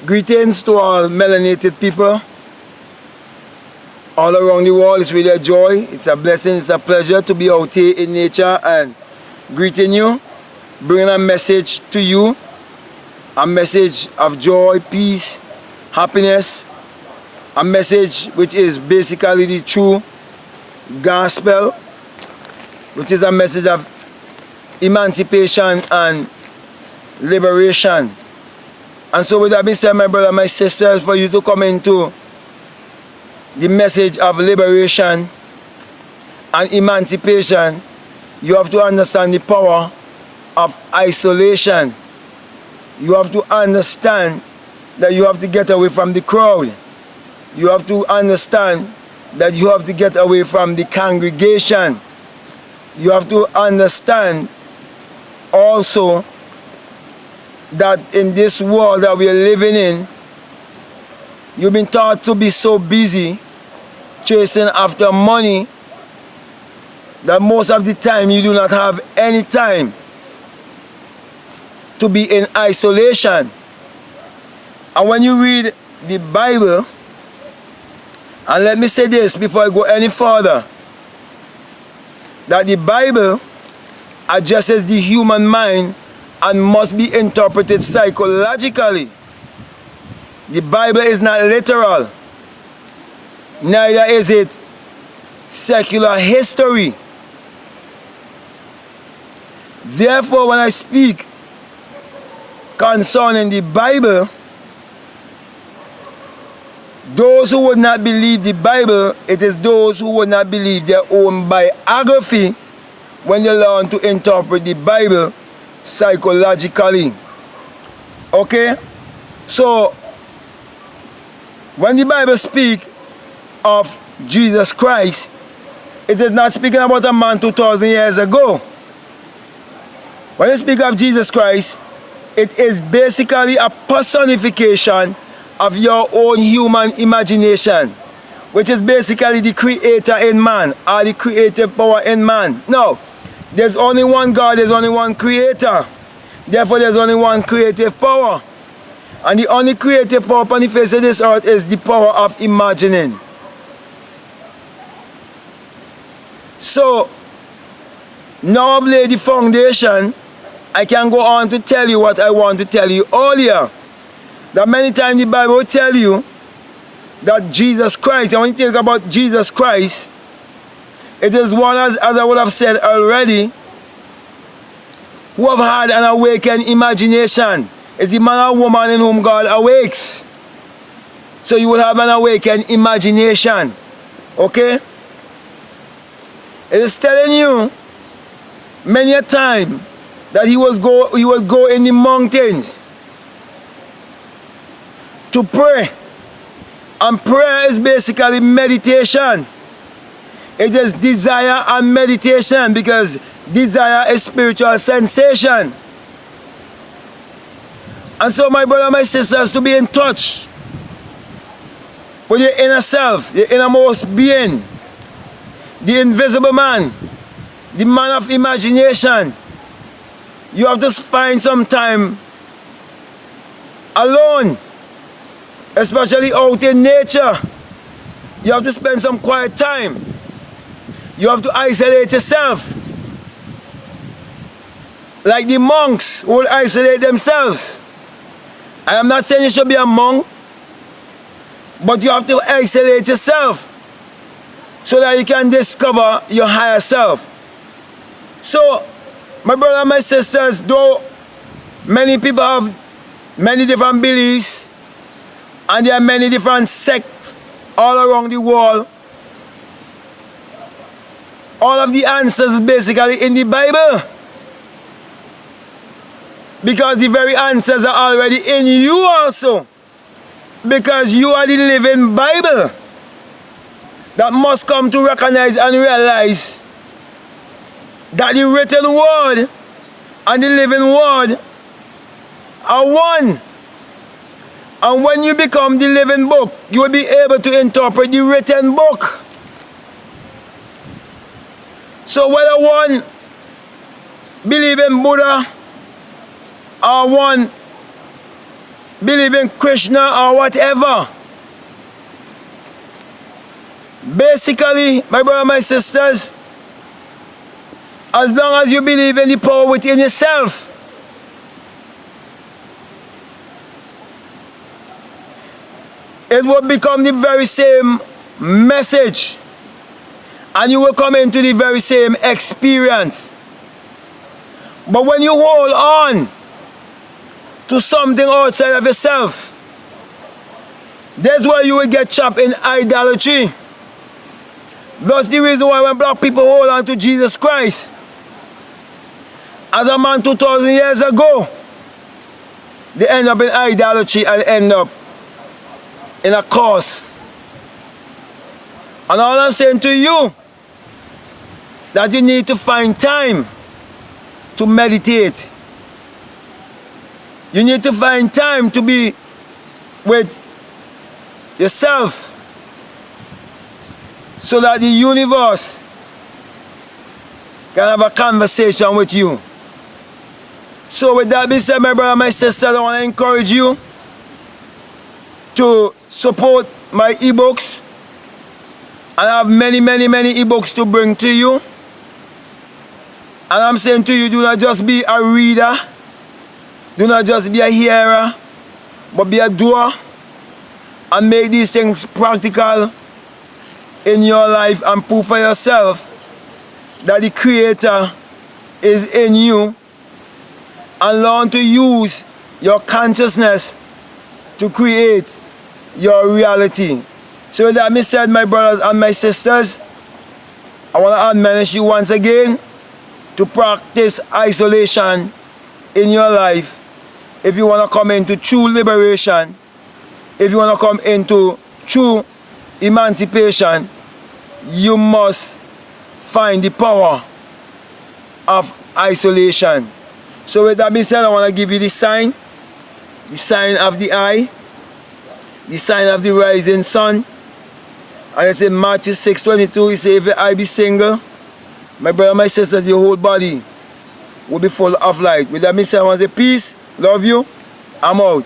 Greetings to all melanated people all around the world. It's really a joy, it's a blessing, it's a pleasure to be out here in nature and greeting you, bringing a message to you, a message of joy, peace, happiness, a message which is basically the true gospel, which is a message of emancipation and liberation. And so with that being said, my brother, my sisters, for you to come into the message of liberation and emancipation, you have to understand the power of isolation. You have to understand that you have to get away from the crowd. You have to understand that you have to get away from the congregation. You have to understand also that in this world that we are living in, you've been taught to be so busy chasing after money that most of the time you do not have any time to be in isolation. And when you read the Bible, and let me say this before I go any further, that the Bible addresses the human mind and must be interpreted psychologically. The Bible is not literal, neither is it secular history. Therefore, when I speak concerning the Bible, those who would not believe the Bible, it is those who would not believe their own biography when they learn to interpret the Bible psychologically. Okay? So, when the Bible speaks of Jesus Christ, it is not speaking about a man 2,000 years ago. When it speaks of Jesus Christ, it is basically a personification of your own human imagination, which is basically the creator in man, or the creative power in man. Now, there's only one God, there's only one creator. Therefore, there's only one creative power. And the only creative power upon the face of this earth is the power of imagining. So, now I've laid the foundation, I can go on to tell you what I want to tell you earlier. That many times the Bible will tell you that Jesus Christ, and when you think about Jesus Christ, it is one, as I would have said already, who have had an awakened imagination. It's the man or woman in whom God awakes. So you will have an awakened imagination. Okay? It is telling you many a time that he was go in the mountains to pray. And prayer is basically meditation. It is desire and meditation, because desire is spiritual sensation. And so, my brother, my sisters, to be in touch with your inner self, your innermost being, the invisible man, the man of imagination, you have to find some time alone, especially out in nature. You have to spend some quiet time. You have to isolate yourself. Like the monks who will isolate themselves. I am not saying you should be a monk, but you have to isolate yourself so that you can discover your higher self. So, my brother and my sisters, though many people have many different beliefs and there are many different sects all around the world, all of the answers basically in the Bible. Because the very answers are already in you also. Because you are the living Bible that must come to recognize and realize that the written word and the living word are one. And when you become the living book, you will be able to interpret the written book. So whether one believe in Buddha or one believe in Krishna or whatever. Basically, my brother, my sisters, as long as you believe in the power within yourself, it will become the very same message, and you will come into the very same experience. But when you hold on to something outside of yourself, that's where you will get trapped in idolatry. That's the reason why when black people hold on to Jesus Christ as a man 2,000 years ago, they end up in idolatry and end up in a curse. And all I'm saying to you, that you need to find time to meditate. You need to find time to be with yourself, so that the universe can have a conversation with you. So with that being said, my brother, my sister, I want to encourage you to support my ebooks. And I have many ebooks to bring to you. And I'm saying to you, do not just be a reader, do not just be a hearer, but be a doer, and make these things practical in your life and prove for yourself that the Creator is in you, and learn to use your consciousness to create your reality. So with that being said, my brothers and my sisters, I want to admonish you once again to practice isolation in your life if you want to come into true liberation, if you want to come into true emancipation. You must find the power of isolation. So with that being said, I want to give you the sign of the eye, the sign of the rising sun. And it's in Matthew 6:22, he says, if your eye be single, my brother, my sisters, your whole body will be full of light. With that being said, I want to say peace, love you, I'm out.